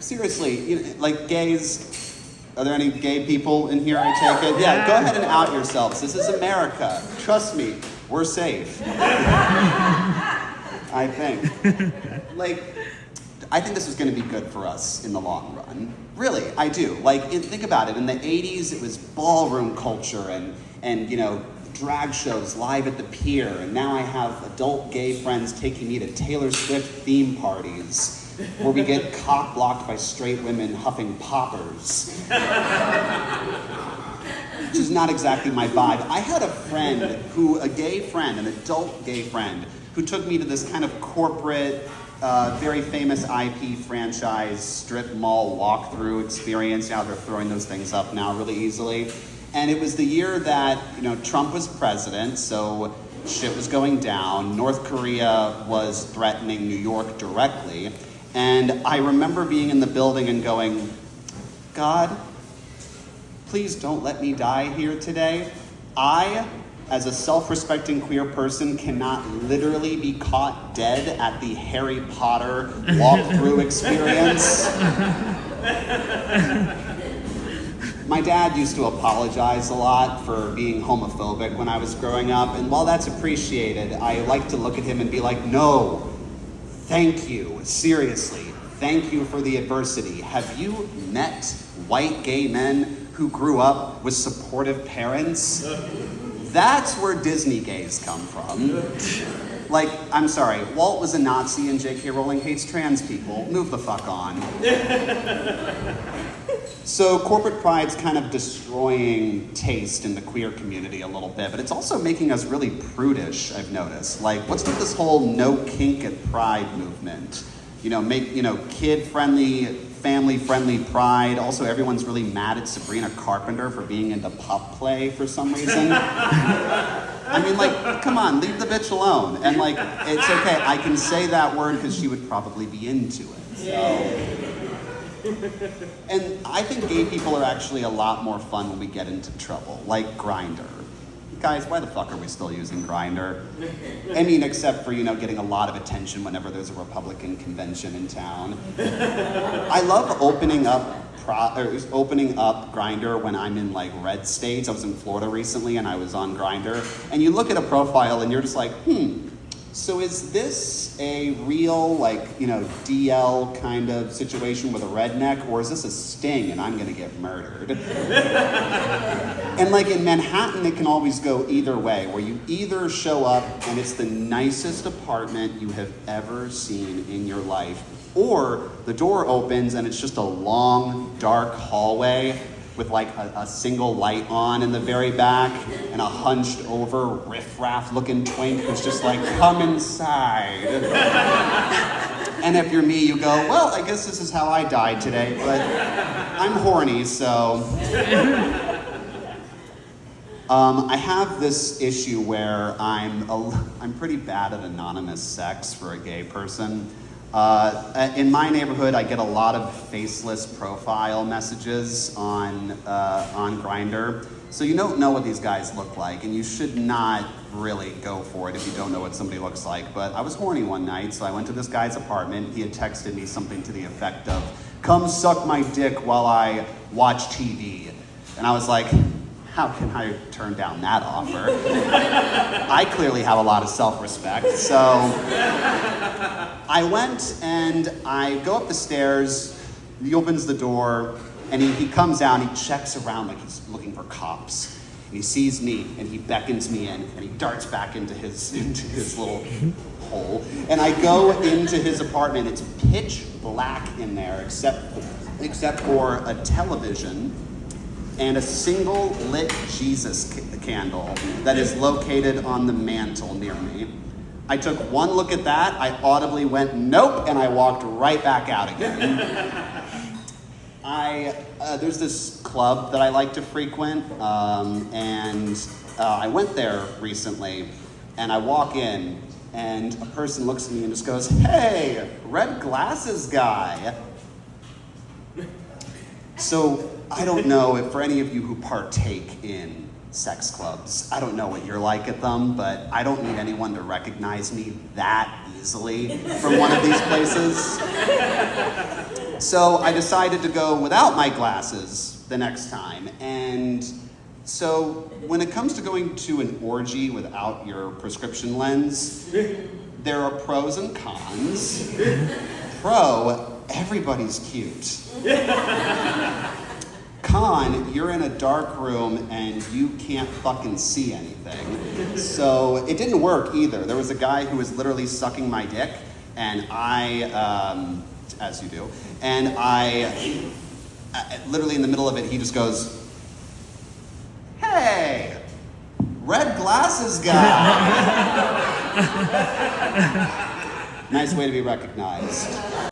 seriously, like gays, are there any gay people in here, I take it? Yeah, go ahead and out yourselves. This is America. Trust me, we're safe. I think. I think this is going to be good for us in the long run. Really, I do. Think about it. In the 80s, it was ballroom culture and drag shows live at the pier. And now I have adult gay friends taking me to Taylor Swift theme parties where we get cock-blocked by straight women huffing poppers. Which is not exactly my vibe. I had a friend a gay friend, an adult gay friend, who took me to this kind of corporate, very famous IP franchise strip mall walkthrough experience. They're throwing those things up now really easily. And it was the year that, Trump was president, so shit was going down. North Korea was threatening New York directly. And I remember being in the building and going, God, please don't let me die here today. I, as a self-respecting queer person, cannot literally be caught dead at the Harry Potter walkthrough experience. My dad used to apologize a lot for being homophobic when I was growing up, and while that's appreciated, I like to look at him and be like, no, thank you, seriously, thank you for the adversity. Have you met white gay men who grew up with supportive parents? That's where Disney gays come from. I'm sorry, Walt was a Nazi and J.K. Rowling hates trans people. Move the fuck on. So corporate pride's kind of destroying taste in the queer community a little bit, but it's also making us really prudish, I've noticed. What's with this whole no kink at pride movement? Kid-friendly, family-friendly pride. Also, everyone's really mad at Sabrina Carpenter for being into pup play for some reason. Come on, leave the bitch alone. And it's okay, I can say that word because she would probably be into it. So. And I think gay people are actually a lot more fun when we get into trouble, like Grindr. Guys, why the fuck are we still using Grindr? Except for, getting a lot of attention whenever there's a Republican convention in town. I love opening up Grindr when I'm in red states. I was in Florida recently and I was on Grindr. And you look at a profile and you're just like, so is this a real, DL kind of situation with a redneck, or is this a sting and I'm gonna get murdered? And in Manhattan, it can always go either way, where you either show up and it's the nicest apartment you have ever seen in your life, or the door opens and it's just a long, dark hallway with a single light on in the very back and a hunched over riffraff looking twink who's just come inside. And if you're me, you go, well, I guess this is how I died today, but I'm horny, so. I have this issue where I'm pretty bad at anonymous sex for a gay person. In my neighborhood, I get a lot of faceless profile messages on Grindr. So you don't know what these guys look like, and you should not really go for it if you don't know what somebody looks like. But I was horny one night, so I went to this guy's apartment. He had texted me something to the effect of, "Come suck my dick while I watch TV." And I was like, how can I turn down that offer? I clearly have a lot of self-respect, so I went and I go up the stairs, he opens the door, and he comes out and he checks around like he's looking for cops. And he sees me and he beckons me in and he darts back into his little hole. And I go into his apartment, it's pitch black in there except for a television and a single lit Jesus candle that is located on the mantle near me. I took one look at that, I audibly went, nope, and I walked right back out again. There's this club that I like to frequent, and I went there recently, and I walk in, and a person looks at me and just goes, "Hey, red glasses guy." So I don't know if for any of you who partake in sex clubs, I don't know what you're like at them, but I don't need anyone to recognize me that easily from one of these places. So I decided to go without my glasses the next time. And so when it comes to going to an orgy without your prescription lens, there are pros and cons. Pro, everybody's cute. Con, you're in a dark room and you can't fucking see anything. So it didn't work either. There was a guy who was literally sucking my dick, and as you do, and I literally in the middle of it, he just goes, "Hey, red glasses guy." Nice way to be recognized.